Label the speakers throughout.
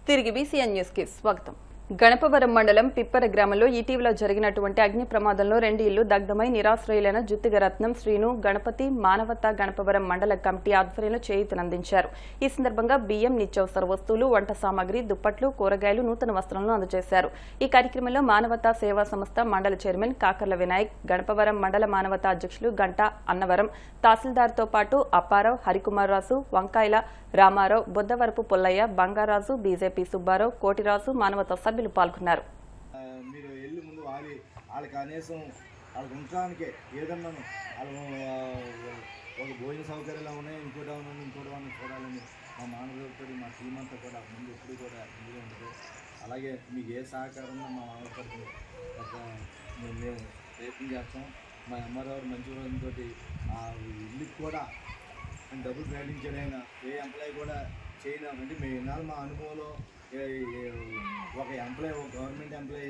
Speaker 1: తిరిగి BCN news కి స్వాగతం. గణపవరం మండలం పిప్పర గ్రామంలో ఇటీవల జరిగినటువంటి అగ్ని ప్రమాదంలో 2 ఇళ్లు దగ్ధమై నిరాశ్రయులైన జుత్తిగ రత్నం శ్రీను గణపతి మానవతా గణపవరం మండల కమిటీ ఆధ్వర్యంలో చేయూతనందించారు. ఈ సందర్భంగా బియ్యం, నిత్యావసర వస్తువులు, వంట సామాగ్రి, దుప్పట్లు, కూరగాయలు, నూతన వస్త్రాలను అందజేశారు. ఈ కార్యక్రమంలో మానవతా సేవా సంస్థ మండల చైర్మన్ కాకర్ల వినాయక్, గణపవరం మండల మానవతా అధ్యక్షులు గంటా అన్నవరం, తహసీల్దార్తో పాటు అప్పారావు, హరికుమార్ రాజు, వంకాయల రామారావు, బొద్దవరపు పుల్లయ్య, బంగారాజు, బీజేపీ సుబ్బారావు, కోటిరాజు, మానవతా సభ్యులు పాల్గొన్నారు.
Speaker 2: మీరు వెళ్ళి ముందు వాళ్ళకి కనీసం వాళ్ళకి ఉండటానికే ఏదన్నా ఒక భోజన సౌకర్యాలు ఉన్నాయి, ఇంకోటి చూడాలని మా మానవులతో మా టీం అంతా కూడా ముందు ఎప్పుడు కూడా ఇందులో ఉంటుంది. అలాగే మీకు ఏ సహకారం మా మానవతోటి మేము ప్రయత్నం చేస్తాం. మా ఎంఆర్ఆర్ మంచి రోజులతో ఆ ఇల్లుకి కూడా డబ్బులు ప్రకటించడైనా ఏ ఎంప్లాయీ కూడా చేయనంటే మేము ఇన్నాళ్ళు మా అనుభవంలో ఒక ఎంప్లాయీ, ఒక గవర్నమెంట్ ఎంప్లాయీ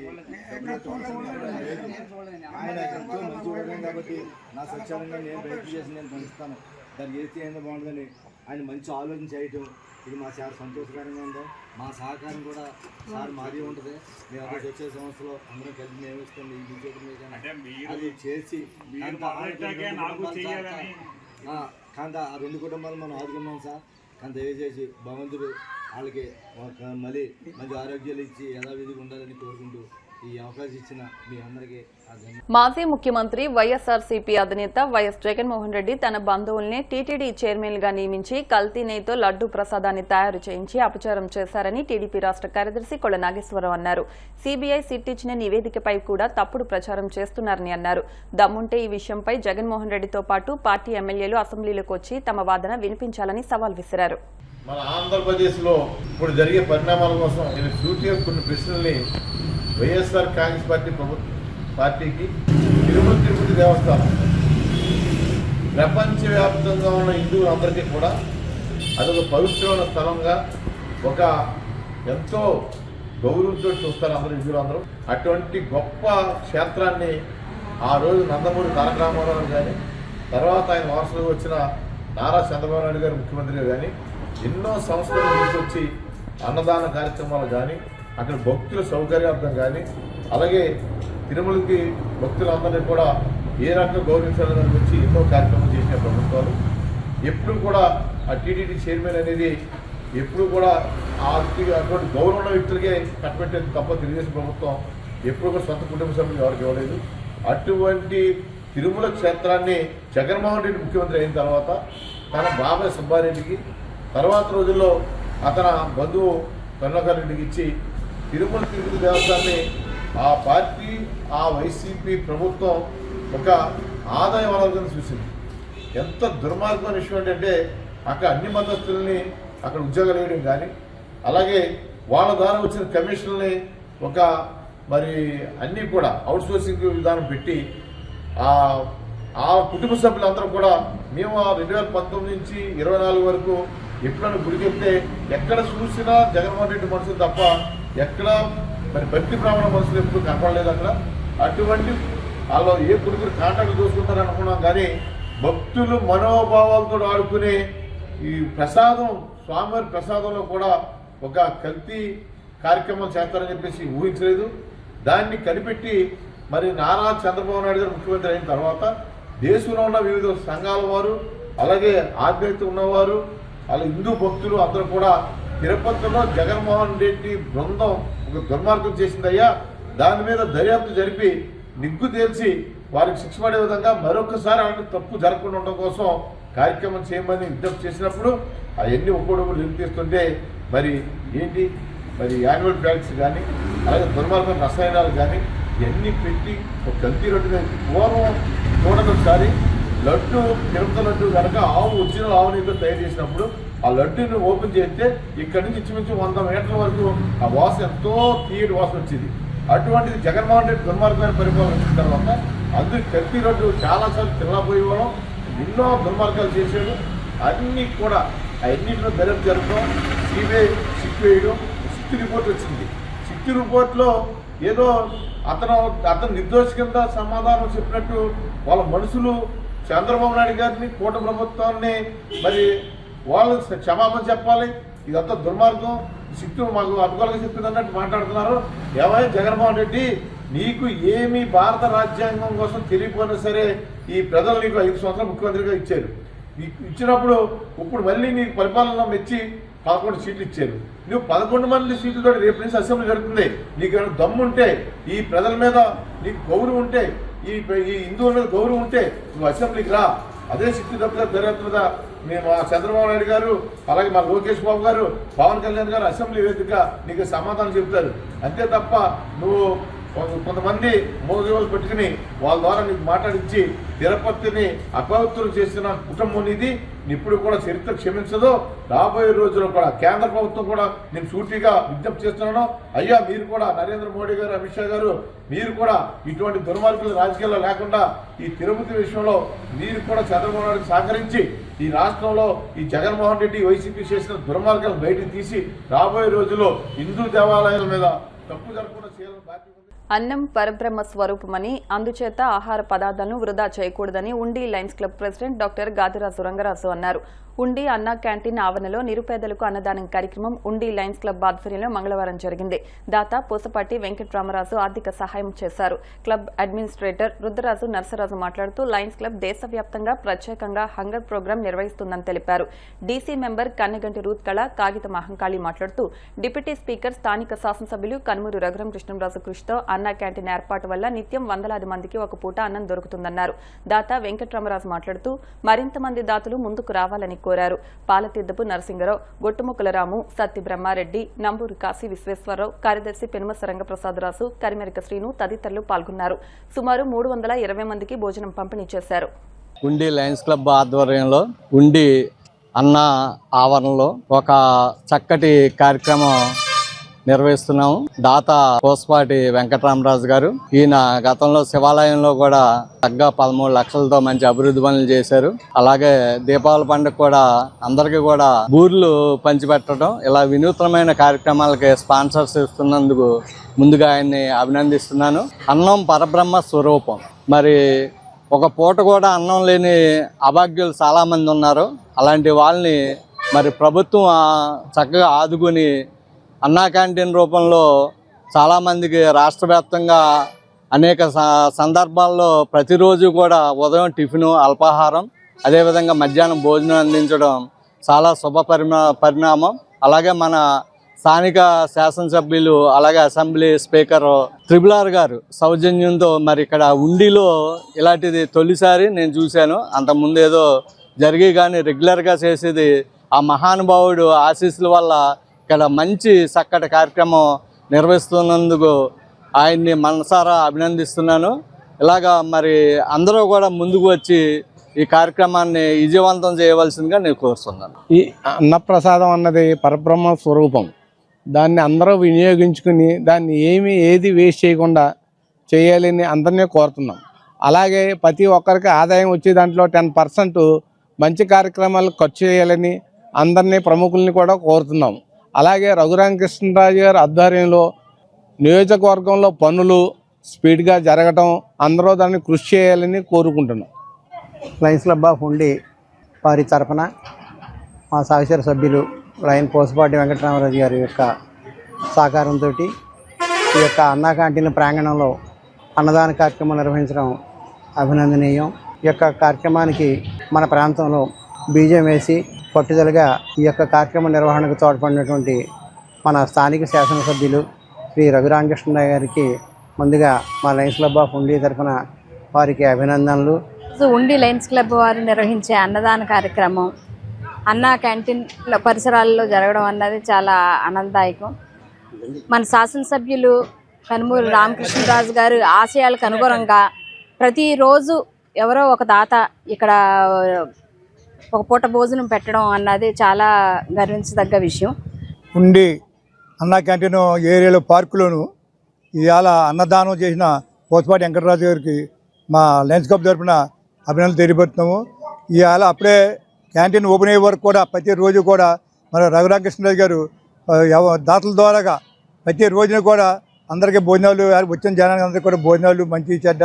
Speaker 2: ఆయన ఎంతో మంచి వర్గం కాబట్టి నా స్వచ్ఛందంగా నేను ప్రయత్నం చేసి నేను పంచుతాను. దానికి ఏది ఏందో బాగుంటుందని ఆయన మంచి ఆలోచన చేయటం ఇది మా సార్ సంతోషకరంగా ఉంది. మా సహకారం కూడా సార్ మాది ఉంటుంది. మేము అక్కడ వచ్చే సంవత్సరంలో అందరం కలిసి మేము ఇస్తాం ఈ బీజేపీ అది చేసి కానీ ఆ 2 కుటుంబాలు మనం ఆదుకున్నాం సార్. కానీ దయచేసి భగవంతుడు వాళ్ళకి మళ్ళీ మంచి ఆరోగ్యాలు ఇచ్చి యథావిధిగా ఉండాలని కోరుకుంటూ ఈ అవకాశం ఇచ్చిన మీ అందరికీ.
Speaker 1: మాజీ ముఖ్యమంత్రి వైఎస్ఆర్సీపీ అధినేత వైఎస్ జగన్మోహన్ రెడ్డి తన బంధువుల్ని టీటీడీ చైర్మన్ గా నియమించి కల్తీ నెయ్యితో లడ్డూ ప్రసాదాన్ని తయారు చేయించి అపచారం చేశారని టీడీపీ రాష్ట్ర కార్యదర్శి కొళ్ల నాగేశ్వరరావు అన్నారు. సీబీఐ సిట్ ఇచ్చిన నివేదికపై కూడా తప్పుడు ప్రచారం చేస్తున్నారని అన్నారు. దమ్ముంటే ఈ విషయంపై జగన్మోహన్ రెడ్డితో పాటు పార్టీ ఎమ్మెల్యేలు అసెంబ్లీలోకి వచ్చి తమ వాదన వినిపించాలని సవాల్ విసిరారు.
Speaker 3: మన ఆంధ్రప్రదేశ్లో ఇప్పుడు జరిగే పరిణామాల కోసం నేను సూటిగా కొన్ని ప్రశ్నల్ని వైఎస్ఆర్ కాంగ్రెస్ పార్టీకి తిరుపతి దేవస్థానం ప్రపంచవ్యాప్తంగా ఉన్న హిందువులందరికీ కూడా అదొక పవిత్రమైన స్థలంగా ఒక ఎంతో గౌరవంతో చూస్తారు అందరూ హిందువులందరూ. అటువంటి గొప్ప క్షేత్రాన్ని ఆ రోజు నందమూరి తారక రామారావు కానీ తర్వాత ఆయన వారసులుగా వచ్చిన నారా చంద్రబాబు నాయుడు గారు ముఖ్యమంత్రిగా కానీ ఎన్నో సంస్థలు తీసుకొచ్చి అన్నదాన కార్యక్రమాలు కానీ అక్కడ భక్తుల సౌకర్యార్థం కానీ అలాగే తిరుమలకి భక్తులందరినీ కూడా ఏ రకంగా గౌరవించాలని గురించి ఎన్నో కార్యక్రమాలు చేసిన ప్రభుత్వాలు ఎప్పుడు కూడా ఆ టీటీడీ చైర్మన్ అనేది ఎప్పుడు కూడా అటువంటి గౌరవ ఉన్న వ్యక్తులకే కట్టబెట్టేది తప్ప తెలుగుదేశం ప్రభుత్వం ఎప్పుడు కూడా సొంత కుటుంబ సభ్యులు ఎవరికి ఇవ్వలేదు. అటువంటి తిరుమల క్షేత్రాన్ని జగన్మోహన్ రెడ్డి ముఖ్యమంత్రి అయిన తర్వాత తన బాబాయ్ సుబ్బారెడ్డికి తర్వాత రోజుల్లో అతని బంధువు కరుణాకర్ రెడ్డికి ఇచ్చి తిరుమల తిరుపతి దేవస్థానాన్ని ఆ పార్టీ ఆ వైసీపీ ప్రభుత్వం ఒక ఆదాయ వనరులను చూసింది. ఎంత దుర్మార్గమైన విషయం ఏంటంటే అక్కడ అన్ని మతస్థుల్ని అక్కడ ఉద్యోగాలు వేయడం కానీ అలాగే వాళ్ళ ద్వారా వచ్చిన కమిషన్ని ఒక మరి అన్నీ కూడా అవుట్సోర్సింగ్ విధానం పెట్టి ఆ కుటుంబ సభ్యులందరూ కూడా మేము 2019 నుంచి 24 వరకు ఎప్పుడైనా గుడికెళ్తే ఎక్కడ చూసినా జగన్మోహన్ రెడ్డి మనుషులు తప్ప ఎక్కడ మరి భక్తి బ్రాహ్మణ మనుషులు ఎప్పుడు కనపడలేదు అక్కడ. అటువంటి వాళ్ళు ఏ గుడికి కాంటాక్ట్లు చూసుకుంటారు అనుకున్నాం కానీ భక్తులు మనోభావాలతో ఆడుకునే ఈ ప్రసాదం స్వామివారి ప్రసాదంలో కూడా ఒక కల్తీ కార్యక్రమం చేస్తారని చెప్పేసి ఊహించలేదు. దాన్ని కనిపెట్టి మరి నారా చంద్రబాబు నాయుడు గారు ముఖ్యమంత్రి అయిన తర్వాత దేశంలో ఉన్న వివిధ సంఘాల వారు అలాగే ఆధ్యాత్మికత ఉన్నవారు అలా హిందూ భక్తులు అందరూ కూడా తిరుపతిలో జగన్మోహన్ రెడ్డి బృందం ఒక దుర్మార్గం చేసిందయ్యా, దాని మీద దర్యాప్తు జరిపి నిగ్గు తేల్చి వారికి శిక్ష పడే విధంగా మరొకసారి అలాంటి తప్పు జరగకుండా ఉండడం కోసం కార్యక్రమం చేయమని విజ్ఞప్తి చేసినప్పుడు అవన్నీ ఒక్కొక్కరు నిలిపిస్తుంటే మరి ఏంటి మరి యాన్యువల్ ప్యాక్స్ కానీ అలాగే దుర్మార్గం రసాయనాలు కానీ ఇవన్నీ పెట్టి ఒక కల్తీ లడ్డు పూర్వం చూడండి ఒకసారి లడ్డు తిరుపతి లడ్డు కనుక ఒరిజినల్ ఆవు నెయ్యితో తయారు చేసినప్పుడు ఆ లడ్డుని ఓపెన్ చేస్తే ఇక్కడి నుంచి ఇంచుమించు 100 మీటర్ల వరకు ఆ వాసన ఎంతో తీయటి వాసన వచ్చింది. అటువంటిది జగన్మోహన్ రెడ్డి దుర్మార్గమైన పరిపాలన వచ్చిన తర్వాత అందుకు కల్తీ లడ్డు చాలాసార్లు తినలేకపోయేవాళ్ళం, ఎన్నో దుర్మార్గాలు చేశాడు. అన్నీ కూడా అన్నింటిలో దర్యాప్తు జరగడం, సిబిఐ సిట్ వేయడం, సిట్ రిపోర్ట్ వచ్చింది. సిట్ రిపోర్ట్లో ఏదో అతను నిర్దోషి కింద సమాధానం చెప్పినట్టు వాళ్ళ మనుషులు చంద్రబాబు నాయుడు గారిని కూటమి ప్రభుత్వాన్ని మరి వాళ్ళు క్షమాపణ చెప్పాలి. ఇదంతా దుర్మార్గం. సిట్టు మాకు అనుకూలంగా చెప్పింది అన్నట్టు మాట్లాడుతున్నారు. ఏమైనా జగన్మోహన్ రెడ్డి నీకు ఏమి భారత రాజ్యాంగం కోసం తెలియకపోయినా సరే ఈ ప్రజలు నీకు 5 సంవత్సరాలు ముఖ్యమంత్రిగా ఇచ్చారు. ఇచ్చినప్పుడు ఇప్పుడు మళ్ళీ నీకు పరిపాలన మెచ్చి 11 సీట్లు ఇచ్చారు. నువ్వు 11 మంది సీట్లతో రేపు నుంచి అసెంబ్లీ జరుగుతుంది. నీకు ఏమైనా దమ్ముంటే, ఈ ప్రజల మీద నీకు గౌరవం ఉంటే, ఈ హిందువుల మీద గౌరవం ఉంటే నువ్వు అసెంబ్లీకి రా. అదే సిట్టు తప్పిదా దర్యాప్తుగా మేము చంద్రబాబు నాయుడు గారు, అలాగే మా లోకేష్ బాబు గారు, పవన్ కళ్యాణ్ గారు అసెంబ్లీ వేదిక నీకు సమాధానం చెబుతారు. అంతే తప్ప నువ్వు కొంతమంది మోదీలు పెట్టుకుని వాళ్ళ ద్వారా నీకు మాట్లాడించి తిరుపతిని అపవిత్రం చేసిన కుటుంబం ఇది ఇప్పుడు కూడా చరిత్ర క్షమించదు. రాబోయే రోజుల్లో కూడా కేంద్ర ప్రభుత్వం కూడా నేను సూటిగా విజ్ఞప్తి చేస్తున్నాను. అయ్యా మీరు కూడా నరేంద్ర మోడీ గారు, అమిత్ షా గారు, మీరు కూడా ఇటువంటి దుర్మార్గులు రాజకీయాల్లో లేకుండా ఈ తిరుపతి విషయంలో మీరు కూడా చంద్రబాబు నాయుడు సహకరించి ఈ రాష్ట్రంలో ఈ జగన్మోహన్ రెడ్డి వైసీపీ చేసిన దుర్మార్గాలు బయటకు తీసి రాబోయే రోజుల్లో హిందూ దేవాలయాల మీద తప్పు జరగకుండా చేయాలని బాధ్యత.
Speaker 1: అన్నం పరబ్రహ్మ స్వరూపమని, అందుచేత ఆహార పదార్థాలను వృధా చేయకూడదని ఉండి Lions club president doctor Gadiraju Rangaraju అన్నారు. ఉండి అన్నా క్యాంటీన్ ఆవరణలో నిరుపేదలకు అన్నదానం కార్యక్రమం ఉండి లయన్స్ క్లబ్ ఆధ్వర్యంలో మంగళవారం జరిగింది. దాత పూసపాటి వెంకట్రామరాజు ఆర్థిక సహాయం చేశారు. క్లబ్ అడ్మినిస్ట్రేటర్ రుద్రరాజు నర్సరాజు మాట్లాడుతూ లయన్స్ క్లబ్ దేశవ్యాప్తంగా ప్రత్యేకంగా హంగర్ ప్రోగ్రాం నిర్వహిస్తుందని తెలిపారు. డీసీ మెంబర్ కన్నెగంటి రూత్ కళ కాగిత మహంకాళి మాట్లాడుతూ డిప్యూటీ స్పీకర్ స్థానిక శాసనసభ్యులు కనుమూరు రఘురాం కృష్ణంరాజు కృషితో అన్నా క్యాంటీన్ ఏర్పాటు వల్ల నిత్యం వందలాది మందికి ఒక పూట అన్నం దొరుకుతుందన్నారు. దాత వెంకట్రామరాజు మాట్లాడుతూ మరింత మంది దాతలు ముందుకు రావాలని కోరారు. పాలతీర్థపు నరసింగరావు, గొట్టుముక్కల రాము, సత్తి బ్రహ్మారెడ్డి, నంబూరు కాశీ విశ్వేశ్వరరావు, కార్యదర్శి పెనుమస రంగప్రసాదరాజు, కరిమెరిక శ్రీను తదితరులు పాల్గొన్నారు. సుమారు 320 మందికి భోజనం పంపిణీ చేశారు.
Speaker 4: ఉండి లయన్స్ క్లబ్ ఆధ్వర్యంలో ఉండి అన్న ఆవరణలో ఒక చక్కటి కార్యక్రమం నిర్వహిస్తున్నాము. దాత పూసపాటి వెంకటరామరాజు గారు, ఈయన గతంలో శివాలయంలో కూడా తగ్గ 13 లక్షలతో మంచి అభివృద్ధి పనులు చేశారు. అలాగే దీపావళి పండుగ కూడా అందరికీ కూడా బూర్లు పంచిపెట్టడం, ఇలా వినూత్నమైన కార్యక్రమాలకి స్పాన్సర్స్ ఇస్తున్నందుకు ముందుగా ఆయన్ని అభినందిస్తున్నాను. అన్నం పరబ్రహ్మ స్వరూపం. మరి ఒక పూట కూడా అన్నం లేని అభాగ్యులు చాలామంది ఉన్నారు. అలాంటి వాళ్ళని మరి ప్రభుత్వం చక్కగా ఆదుకుని అన్నా క్యాంటీన్ రూపంలో చాలామందికి రాష్ట్ర వ్యాప్తంగా అనేక సందర్భాల్లో ప్రతిరోజు కూడా ఉదయం టిఫిను, అల్పాహారం, అదేవిధంగా మధ్యాహ్నం భోజనం అందించడం చాలా శుభ పరిణామం. అలాగే మన స్థానిక శాసనసభ్యులు, అలాగే అసెంబ్లీ స్పీకర్ త్రిపులార్ గారు సౌజన్యంతో మరి ఇక్కడ ఉండిలో ఇలాంటిది తొలిసారి నేను చూశాను. అంతకుముందు ఏదో జరిగి కానీ రెగ్యులర్గా చేసేది ఆ మహానుభావుడు ఆశీస్సుల వల్ల ఇక్కడ మంచి చక్కటి కార్యక్రమం నిర్వహిస్తున్నందుకు ఆయన్ని మనసారా అభినందిస్తున్నాను. ఇలాగా మరి అందరూ కూడా ముందుకు వచ్చి ఈ కార్యక్రమాన్ని విజయవంతం చేయవలసిందిగా నేను కోరుతున్నాను.
Speaker 5: ఈ అన్నప్రసాదం అన్నది పరబ్రహ్మ స్వరూపం. దాన్ని అందరూ వినియోగించుకుని దాన్ని ఏది వేస్ట్ చేయకుండా చేయాలని అందరినీ కోరుతున్నాం. అలాగే ప్రతి ఒక్కరికి ఆదాయం వచ్చే దాంట్లో 10% మంచి కార్యక్రమాలు ఖర్చు చేయాలని అందరినీ ప్రముఖుల్ని కూడా కోరుతున్నాం. అలాగే రఘురామ కృష్ణరాజు గారి ఆధ్వర్యంలో నియోజకవర్గంలో పనులు స్పీడ్గా జరగటం, అందరూ దాన్ని కృషి చేయాలని కోరుకుంటున్నాం.
Speaker 6: లయన్స్ క్లబ్ ఆఫ్ ఉండి వారి తరఫున మా సహచర సభ్యులు లయన్ పూసపాటి వెంకటరామరాజు గారి యొక్క సహకారంతో ఈ యొక్క అన్నా క్యాంటీన్ ప్రాంగణంలో అన్నదాన కార్యక్రమం నిర్వహించడం అభినందనీయం. ఈ యొక్క కార్యక్రమానికి మన ప్రాంతంలో బీజం వేసి పట్టుదలగా ఈ యొక్క కార్యక్రమ నిర్వహణకు తోడ్పడినటువంటి మన స్థానిక శాసనసభ్యులు శ్రీ రఘురామకృష్ణ గారికి ముందుగా మా లయన్స్ క్లబ్ ఆఫ్ ఉండి తరఫున వారికి అభినందనలు.
Speaker 7: ఉండి లయన్స్ క్లబ్ వారు నిర్వహించే అన్నదాన కార్యక్రమం అన్నా క్యాంటీన్ పరిసరాల్లో జరగడం అన్నది చాలా ఆనందదాయకం. మన శాసనసభ్యులు కనుమూరు రామకృష్ణరాజు గారు ఆశయాలకు అనుగుణంగా ప్రతిరోజు ఎవరో ఒక దాత ఇక్కడ ఒక పూట భోజనం పెట్టడం అన్నది చాలా గర్వించదగ్గ విషయం.
Speaker 8: ఉండి అన్నా క్యాంటీన్ ఏరియాలో పార్కులోను ఇవాళ అన్నదానం చేసిన పూసపాటి వెంకటరాజు గారికి మా లయన్స్ క్లబ్ తరఫున అభినందనలు తెలియపడుతున్నాము. ఇవాళ అప్పుడే క్యాంటీన్ ఓపెన్ అయ్యే వరకు కూడా ప్రతిరోజు కూడా మన రఘురామకృష్ణరాజు గారు దాతల ద్వారాగా ప్రతి రోజున కూడా అందరికీ భోజనాలు, వచ్చిన జనానికి అందరికీ కూడా భోజనాలు మంచి చెడ్డ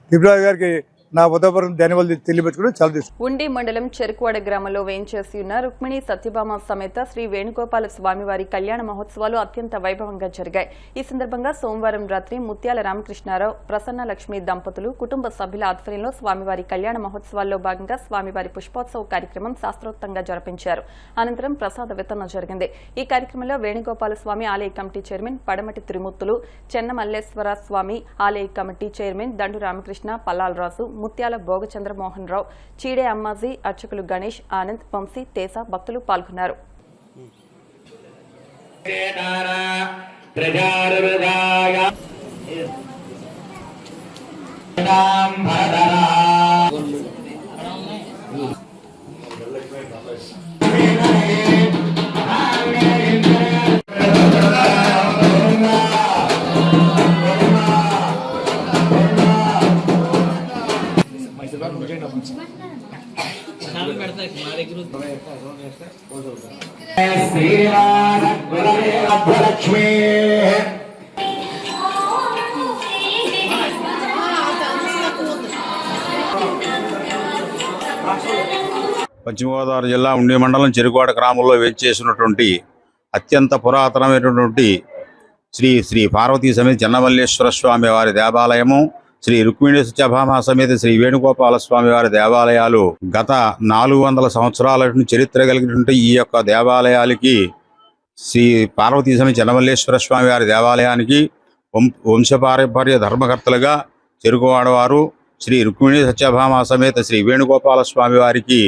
Speaker 8: త్రిపురాజు గారికి నా ఉదయపూర్వక ధన్యవాదాలు తెలియపెట్టుకుని చాలా తీసుకుంటాను.
Speaker 1: ఉండి మండలం చెరుకువాడ గ్రామంలో వేంచేసి ఉన్న రుక్మిణి సత్యభామ సమేత శ్రీ వేణుగోపాల స్వామివారి కళ్యాణ మహోత్సవాలు అత్యంత వైభవంగా జరిగాయి. ఈ సందర్భంగా సోమవారం రాత్రి ముత్యాల రామకృష్ణారావు, ప్రసన్న లక్ష్మి దంపతులు కుటుంబ సభ్యుల ఆధ్వర్యంలో స్వామివారి కళ్యాణ మహోత్సవాల్లో భాగంగా స్వామివారి పుష్పోత్సవ కార్యక్రమం శాస్త్రోక్తంగా జరిపించారు. అనంతరం ప్రసాద వితరణ జరిగింది. ఈ కార్యక్రమంలో వేణుగోపాల స్వామి ఆలయ కమిటీ చైర్మన్ పడమటి త్రిమూర్తులు, చెన్నమల్లేశ్వర స్వామి ఆలయ కమిటీ చైర్మన్ దండు రామకృష్ణ, పల్లాలరాజు, ముత్యాల భోగచంద్రమోహన్ రావు, చీడే అమ్మాజీ, అర్చకులు గణేష్, ఆనంద్, వంశీ, తేజ భక్తులు పాల్గొన్నారు.
Speaker 9: పశ్చిమ గోదావరి జిల్లా ఉండి మండలం చెరుకువాడ గ్రామంలో వేంచేసినటువంటి అత్యంత పురాతనమైనటువంటి శ్రీ శ్రీ పార్వతీ సమేత చెన్నమల్లేశ్వర స్వామి వారి దేవాలయము, శ్రీ రుక్మిణి సత్యభామ సమేత శ్రీ వేణుగోపాల స్వామి వారి దేవాలయాలు గత 400 సంవత్సరాల చరిత్ర కలిగినటువంటి ఈ యొక్క దేవాలయాలకి, శ్రీ పార్వతీ సమేత చెన్నమల్లేశ్వర స్వామి వారి దేవాలయానికి వంశపారంపర్య ధర్మకర్తలుగా చెరుకువాడ వారు శ్రీ రుక్మిణి సత్యభామ సమేత శ్రీ వేణుగోపాల స్వామి వారికి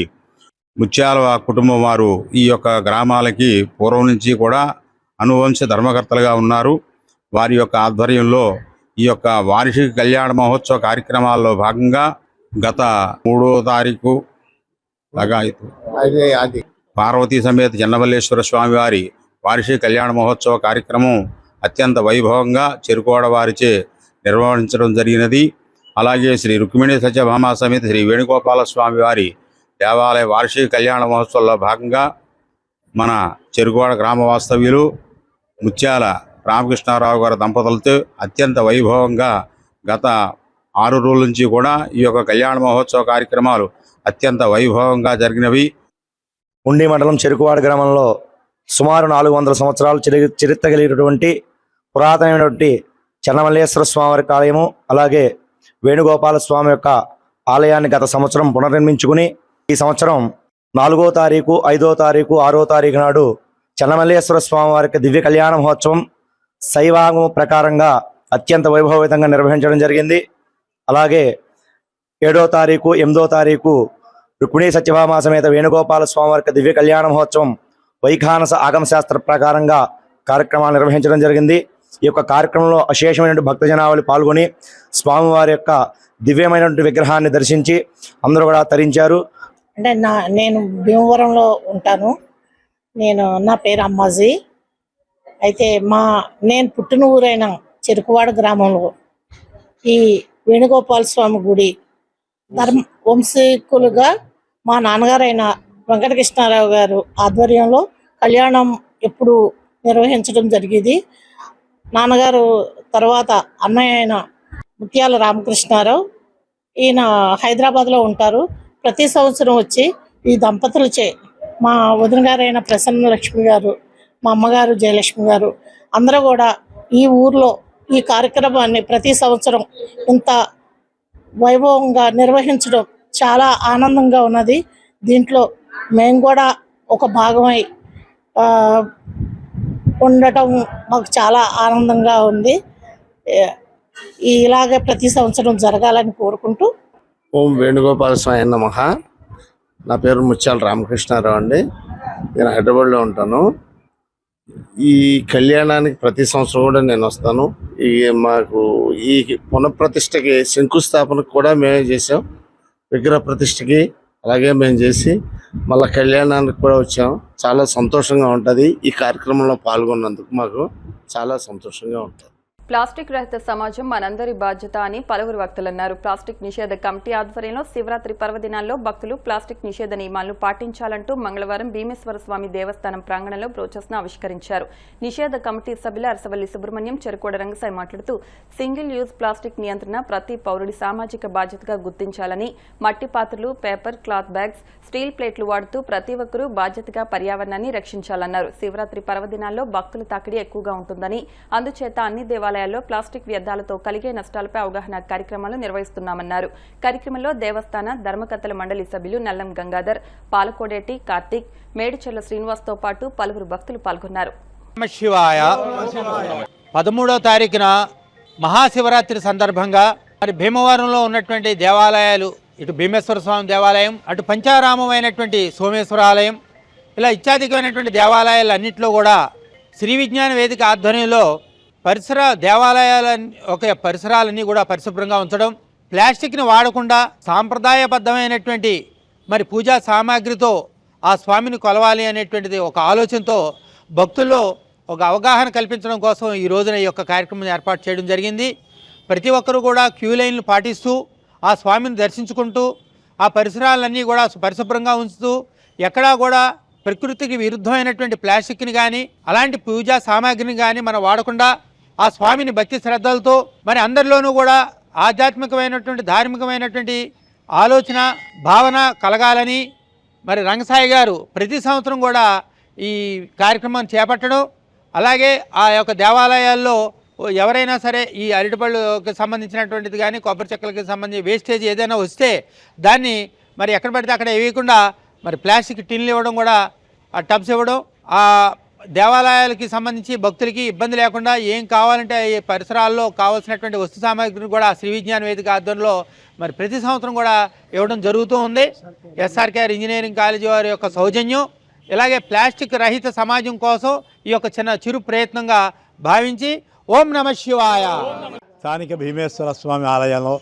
Speaker 9: ముత్యాల కుటుంబం వారు ఈ యొక్క గ్రామాలకి పూర్వం నుంచి కూడా అనువంశ ధర్మకర్తలుగా ఉన్నారు. వారి యొక్క ఆధ్వర్యంలో ఈ యొక్క వార్షిక కళ్యాణ మహోత్సవ కార్యక్రమాల్లో భాగంగా గత 3వ తారీఖు పార్వతీ సమేత చెన్నమల్లేశ్వర స్వామి వారి వార్షిక కళ్యాణ మహోత్సవ కార్యక్రమం అత్యంత వైభవంగా చెరుకువాడ వారిచే నిర్వహించడం జరిగినది. అలాగే శ్రీ రుక్మిణి సత్యభామ సమేత శ్రీ వేణుగోపాల స్వామి వారి దేవాలయ వార్షిక కళ్యాణ మహోత్సవంలో భాగంగా మన చెరుకువాడ గ్రామ వాస్తవ్యులు ముత్యాల రామకృష్ణారావు గారి దంపతులతో అత్యంత వైభవంగా గత 6 రోజుల నుంచి కూడా ఈ యొక్క కళ్యాణ మహోత్సవ కార్యక్రమాలు అత్యంత వైభవంగా జరిగినవి.
Speaker 10: ఉండి మండలం చెరుకువాడ గ్రామంలో సుమారు 400 సంవత్సరాలు చరిత్ర కలిగినటువంటి పురాతనమైనటువంటి చెన్నమల్లేశ్వర స్వామి ఆలయము, అలాగే వేణుగోపాల స్వామి యొక్క ఆలయాన్ని గత సంవత్సరం పునర్నిర్మించుకుని ఈ సంవత్సరం 4వ తారీఖు, 5వ తారీఖు, 6వ తారీఖు నాడు చెన్నమల్లేశ్వర స్వామి వారికి దివ్య కళ్యాణ మహోత్సవం శైవాగమ ప్రకారంగా అత్యంత వైభవితంగా నిర్వహించడం జరిగింది. అలాగే 7వ తారీఖు, 8వ తారీఖు రుక్మిణీ సత్యభామ సమేత వేణుగోపాల స్వామి వారికి దివ్య కళ్యాణ మహోత్సవం వైఖానస ఆగమశాస్త్ర ప్రకారంగా కార్యక్రమాలు నిర్వహించడం జరిగింది. ఈ యొక్క కార్యక్రమంలో అశేషమైనటువంటి భక్తజనావళి పాల్గొని స్వామివారి యొక్క దివ్యమైనటువంటి విగ్రహాన్ని దర్శించి అందరూ కూడా తరించారు.
Speaker 11: అంటే నేను భీమవరంలో ఉంటాను. నా పేరు అమ్మాజీ. అయితే నేను పుట్టిన ఊరైన చెరుకువాడ గ్రామంలో ఈ వేణుగోపాల స్వామి గుడి వంశీకులుగా మా నాన్నగారైన వెంకటకృష్ణారావు గారు ఆధ్వర్యంలో కళ్యాణం ఎప్పుడు నిర్వహించడం జరిగేది. నాన్నగారు తర్వాత అన్నయ్య అయిన ముత్యాల రామకృష్ణారావు, ఈయన హైదరాబాద్లో ఉంటారు. ప్రతి సంవత్సరం వచ్చి ఈ దంపతులచే మా వదిన గారైన ప్రసన్న లక్ష్మి గారు, మా అమ్మగారు జయలక్ష్మి గారు అందరూ కూడా ఈ ఊర్లో ఈ కార్యక్రమాన్ని ప్రతి సంవత్సరం ఇంత వైభవంగా నిర్వహించడం చాలా ఆనందంగా ఉన్నది. దీంట్లో మేము కూడా ఒక భాగమై ఉండటం మాకు చాలా ఆనందంగా ఉంది. ఇలాగే ప్రతి సంవత్సరం జరగాలని కోరుకుంటూ.
Speaker 12: ఓం వేణుగోపాల స్వామి నమః. నా పేరు ముత్యాల రామకృష్ణారావు అండి. నేను హైదరాబాద్లో ఉంటాను. ఈ కళ్యాణానికి ప్రతి సంవత్సరం కూడా నేను వస్తాను. మాకు ఈ పునఃప్రతిష్టకి శంకుస్థాపనకు కూడా మేమే చేసాం. విగ్రహ ప్రతిష్టకి అలాగే మేము చేసి మళ్ళీ కళ్యాణానికి కూడా వచ్చాం. చాలా సంతోషంగా ఉంటుంది. ఈ కార్యక్రమంలో పాల్గొన్నందుకు మాకు చాలా సంతోషంగా ఉంటుంది.
Speaker 1: ప్లాస్టిక్ రహిత సమాజం మనందరి బాధ్యత అని పలువురు వక్తలన్నారు. ప్లాస్టిక్ నిషేధ కమిటీ ఆధ్వర్యంలో శివరాత్రి పర్వదినాల్లో భక్తులు ప్లాస్టిక్ నిషేధ నియమాలను పాటించాలంటూ మంగళవారం భీమేశ్వర స్వామి దేవస్థానం ప్రాంగణంలో బ్రోచర్స్ను ఆవిష్కరించారు. నిషేధ కమిటీ సభ్యులు అరసవల్లి సుబ్రహ్మణ్యం, చెరుకోడ రంగసాయి మాట్లాడుతూ సింగిల్ యూజ్ ప్లాస్టిక్ నియంత్రణ ప్రతి పౌరుడి సామాజిక బాధ్యతగా గుర్తించాలని, మట్టి పాత్రలు, పేపర్, క్లాత్ బ్యాగ్స్, స్టీల్ ప్లేట్లు వాడుతూ ప్రతి ఒక్కరూ బాధ్యతగా పర్యావరణాన్ని రక్షించాలన్నారు. శివరాత్రి పర్వదినాల్లో భక్తుల తాకిడి ఎక్కువగా ఉంటుందని, అందుచేత అన్ని దేవాలయాల్లో ప్లాస్టిక్ వ్యర్థాలతో కలిగే నష్టాలపై అవగాహన కార్యక్రమాలు నిర్వహిస్తున్నామన్నారు. కార్యక్రమంలో దేవస్థాన ధర్మకర్తల మండలి సభ్యులు నల్లం గంగాధర్, పాలకోడేటి కార్తీక్, మేడిచెర్ల శ్రీనివాస్తో పాటు పలువురు భక్తులు పాల్గొన్నారు.
Speaker 13: శివాయ 13వ తారీఖున మహాశివరాత్రి సందర్భంగా మరి భీమవరంలో ఉన్నటువంటి దేవాలయాలు, ఇటు భీమేశ్వర స్వామి దేవాలయం, అటు పంచారామమైనటువంటి సోమేశ్వర ఆలయం, ఇలా ఇత్యాదికమైనటువంటి దేవాలయాలన్నింటిలో కూడా శ్రీ విజ్ఞాన వేదిక ఆధ్వర్యంలో పరిసరాలన్నీ కూడా పరిశుభ్రంగా ఉంచడం, ప్లాస్టిక్ని వాడకుండా సాంప్రదాయబద్ధమైనటువంటి మరి పూజా సామాగ్రితో ఆ స్వామిని కొలవాలి అనేటువంటిది ఒక ఆలోచనతో భక్తుల్లో ఒక అవగాహన కల్పించడం కోసం ఈ రోజున ఈ యొక్క కార్యక్రమం ఏర్పాటు చేయడం జరిగింది. ప్రతి ఒక్కరూ కూడా క్యూ లైన్లు పాటిస్తూ ఆ స్వామిని దర్శించుకుంటూ ఆ పరిసరాలన్నీ కూడా పరిశుభ్రంగా ఉంచుతూ ఎక్కడా కూడా ప్రకృతికి విరుద్ధమైనటువంటి ప్లాస్టిక్ని కానీ అలాంటి పూజా సామాగ్రిని కానీ మనం వాడకుండా ఆ స్వామిని భక్తి శ్రద్ధలతో మరి అందరిలోనూ కూడా ఆధ్యాత్మికమైనటువంటి ధార్మికమైనటువంటి ఆలోచన భావన కలగాలని మరి రంగసాయి గారు ప్రతి సంవత్సరం కూడా ఈ కార్యక్రమాన్ని చేపట్టడం, అలాగే ఆ యొక్క దేవాలయాల్లో ఎవరైనా సరే ఈ అరటిపళ్ళకి సంబంధించినటువంటిది కానీ కొబ్బరి చెక్కలకి సంబంధించి వేస్టేజ్ ఏదైనా వస్తే దాన్ని మరి ఎక్కడ పడితే అక్కడ వేయకుండా మరి ప్లాస్టిక్ టిన్లు ఇవ్వడం, కూడా ఆ టబ్స్ ఇవ్వడం, ఆ దేవాలయాలకి సంబంధించి భక్తులకి ఇబ్బంది లేకుండా ఏం కావాలంటే ఈ పరిసరాల్లో కావాల్సినటువంటి వస్తు సామాగ్రిని కూడా శ్రీ విజ్ఞాన వేదిక ఆధ్వర్యంలో మరి ప్రతి సంవత్సరం కూడా ఇవ్వడం జరుగుతూ ఉంది. ఎస్ఆర్కేఆర్ ఇంజనీరింగ్ కాలేజీ వారి యొక్క సౌజన్యం, ఇలాగే ప్లాస్టిక్ రహిత సమాజం కోసం ఈ యొక్క చిరు ప్రయత్నంగా భావించి ఓం నమ శివాయ.
Speaker 8: స్థానిక భీమేశ్వర స్వామి ఆలయంలో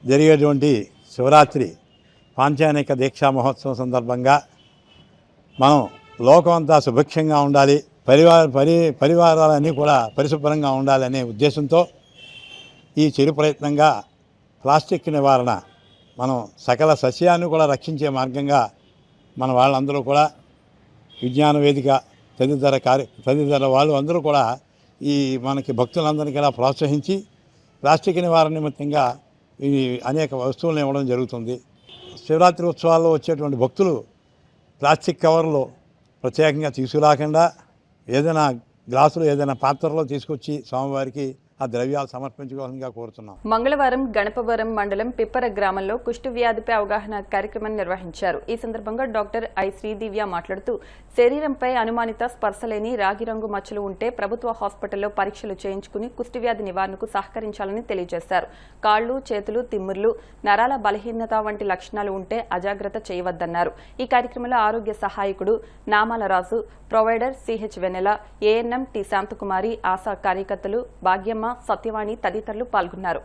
Speaker 8: జరిగేటువంటి శివరాత్రి పాంచానిక దీక్షా మహోత్సవం సందర్భంగా మనం లోకం అంతా సుభిక్షంగా ఉండాలి, పరివారాలన్నీ కూడా పరిశుభ్రంగా ఉండాలనే ఉద్దేశంతో ఈ చిరు ప్రయత్నంగా ప్లాస్టిక్ నివారణ, మనం సకల సస్యాన్ని కూడా రక్షించే మార్గంగా మన వాళ్ళందరూ కూడా విజ్ఞాన వేదిక తదితర వాళ్ళు అందరూ కూడా ఈ మనకి భక్తులందరికీ కూడా ప్రోత్సహించి ప్లాస్టిక్ నివారణ నిమిత్తంగా ఈ అనేక వస్తువులను ఇవ్వడం జరుగుతుంది. శివరాత్రి ఉత్సవాల్లో వచ్చేటువంటి భక్తులు ప్లాస్టిక్ కవర్లు ప్రత్యేకంగా తీసుకురాకుండా ఏదైనా గ్లాసులు ఏదైనా పాత్రలో తీసుకొచ్చి స్వామివారికి ఆ ద్రవ్యాలు సమర్పించుకోవాలని కోరుతున్నాం.
Speaker 1: మంగళవారం గణపవరం మండలం పిప్పర గ్రామంలో కుష్టు వ్యాధిపై అవగాహన కార్యక్రమం నిర్వహించారు. ఈ సందర్భంగా డాక్టర్ ఐ శ్రీదివ్య మాట్లాడుతూ శరీరంపై అనుమానిత స్పర్శలేని రాగి రంగు మచ్చలు ఉంటే ప్రభుత్వ హాస్పిటల్లో పరీక్షలు చేయించుకుని కుష్టు వ్యాధి నివారణకు సహకరించాలని తెలియజేశారు. కాళ్లు, చేతులు, తిమ్మిర్లు, నరాల బలహీనత వంటి లక్షణాలు ఉంటే అజాగ్రత్త చేయవద్దన్నారు. ఈ కార్యక్రమంలో ఆరోగ్య సహాయకుడు నామాల రాజు, ప్రొవైడర్ సిహెచ్ వెన్నెల, ఏఎన్ఎం టి శాంతకుమారి, ఆశా కార్యకర్తలు భాగ్యమ్మ, సత్యవాణి తదితరులు పాల్గొన్నారు.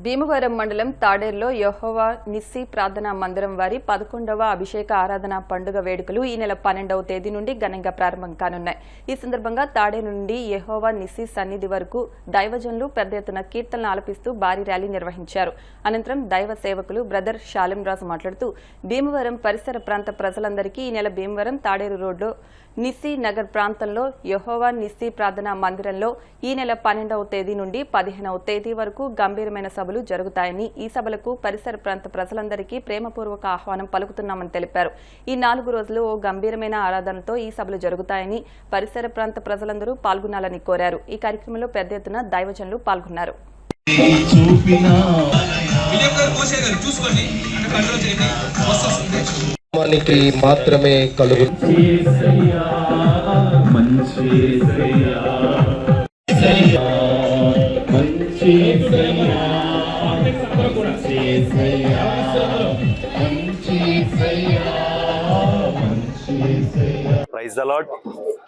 Speaker 1: భీమవరం మండలం తాడేరులో యెహోవా నిస్సీ ప్రార్థనా మందిరం వారి 11వ అభిషేక ఆరాధన పండుగ వేడుకలు ఈ నెల 12వ తేదీ నుండి ఘనంగా ప్రారంభం కానున్నాయి. ఈ సందర్భంగా తాడేరు నుండి యెహోవా నిస్సీ సన్నిధి వరకు దైవజనులు పెద్ద ఎత్తున కీర్తనలు ఆలపిస్తూ భారీ ర్యాలీ నిర్వహించారు. అనంతరం దైవ సేవకులు బ్రదర్ శాలింరాజు మాట్లాడుతూ భీమవరం పరిసర ప్రాంత ప్రజలందరికీ ఈ నెల భీమవరం తాడేరు రోడ్లో నిస్సీ నగర్ ప్రాంతంలో యెహోవా నిస్సీ ప్రార్థనా మందిరంలో ఈ నెల 12వ తేదీ నుండి 15వ తేదీ వరకు గంభీరమైన సభలు జరుగుతాయని, ఈ సభలకు పరిసర ప్రాంత ప్రజలందరికీ ప్రేమపూర్వక ఆహ్వానం పలుకుతున్నామని తెలిపారు. ఈ 4 రోజులు ఓ గంభీరమైన ఆరాధనతో ఈ సభలు జరుగుతాయని, పరిసర ప్రాంత ప్రజలందరూ పాల్గొనాలని కోరారు. ఈ కార్యక్రమంలో పెద్ద ఎత్తున దైవజనులు పాల్గొన్నారు.
Speaker 14: మాత్రమే కలుగు
Speaker 15: ప్రైజ్ ద లార్డ్.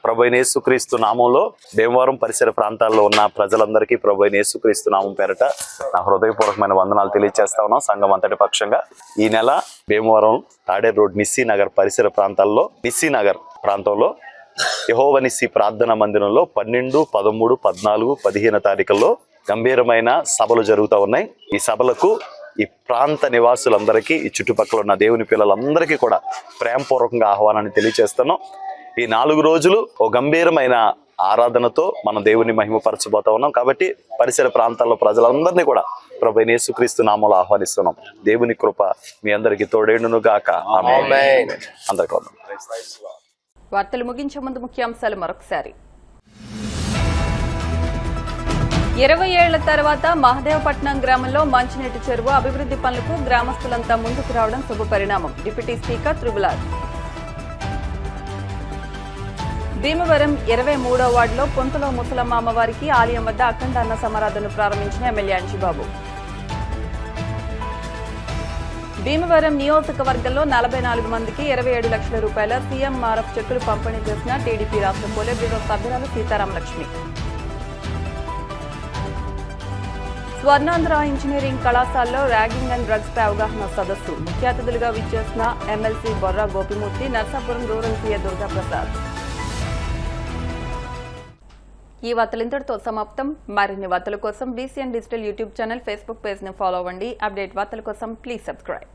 Speaker 15: ప్రభు అయిన యేసుక్రీస్తు నామంలో భీమవరం పరిసర ప్రాంతాల్లో ఉన్న ప్రజలందరికీ ప్రభు అయిన యేసుక్రీస్తు నామం పేరట నా హృదయపూర్వకమైన వందనాలు తెలియజేస్తా ఉన్నాం. సంఘం అంతటి పక్షంగా ఈ నెల భీమవరం తాడేరు రోడ్ నిస్సీ నగర్ పరిసర ప్రాంతాల్లో నిస్సీ నగర్ ప్రాంతంలో యెహోవానిస్సి ప్రార్థనా మందిరంలో 12, 13, 14, 15 తారీఖుల్లో గంభీరమైన సభలు జరుగుతూ ఉన్నాయి. ఈ సభలకు ఈ ప్రాంత నివాసులందరికీ, ఈ చుట్టుపక్కల ఉన్న దేవుని పిల్లలందరికీ కూడా ప్రేమపూర్వకంగా ఆహ్వానాన్ని తెలియజేస్తున్నాం. ఈ 4 రోజులు ఓ గంభీరమైన ఆరాధనతో మనం దేవుని మహిమపరచబోతా ఉన్నాం. కాబట్టి పరిసర ప్రాంతాల్లో ప్రజలందరినీ కూడా ప్రభువైన యేసుక్రీస్తు నామములో ఆహ్వానిస్తున్నాం. దేవుని కృప మీ అందరికీ తోడేండును గాక. ఆమేన్. అందరికీ వందనాలు.
Speaker 1: వార్తలు ముగించే ముందు ముఖ్యాంశాలు మరొకసారి. 20 ఏళ్ల తర్వాత మహదేవపట్నం గ్రామంలో మంచినీటి చెరువు అభివృద్ధి పనులకు గ్రామస్తులంతా ముందుకు రావడం శుభ పరిణామం. Deputy speaker త్రిబులార్. భీమవరం 23వ వార్డులో పొంతలో ముసలమ్మ అమ్మవారికి ఆలయం వద్ద అఖండ అన్న సమారాధనను ప్రారంభించిన ఎమ్మెల్యే అంజిబాబు. భీమవరం నియోజకవర్గంలో 44 మందికి 27 లక్షల రూపాయల సీఎంఆర్ఎఫ్ చెక్కులు పంపిణీ చేసిన టీడీపీ రాష్ట్ర పోలిట్ బ్యూరో సభ్యురాలు సీతారాం లక్ష్మి. స్వర్ణాంధ్ర ఇంజనీరింగ్ కళాశాలలో ర్యాగింగ్ అండ్ డ్రగ్స్ పై అవగాహన సదస్సు. ముఖ్య అతిథులుగా విచ్చేసిన MLC Borra Gopi Murthy, Narsapuram rural CA Durgaprasad. ఈ వార్తలు ఇంతటితో సమాప్తం. మరిన్ని వార్తల కోసం BCN digital YouTube channel, Facebook page ని ఫాలో అవ్వండి. అప్డేట్ వార్తల కోసం ప్లీజ్ సబ్స్క్రైబ్.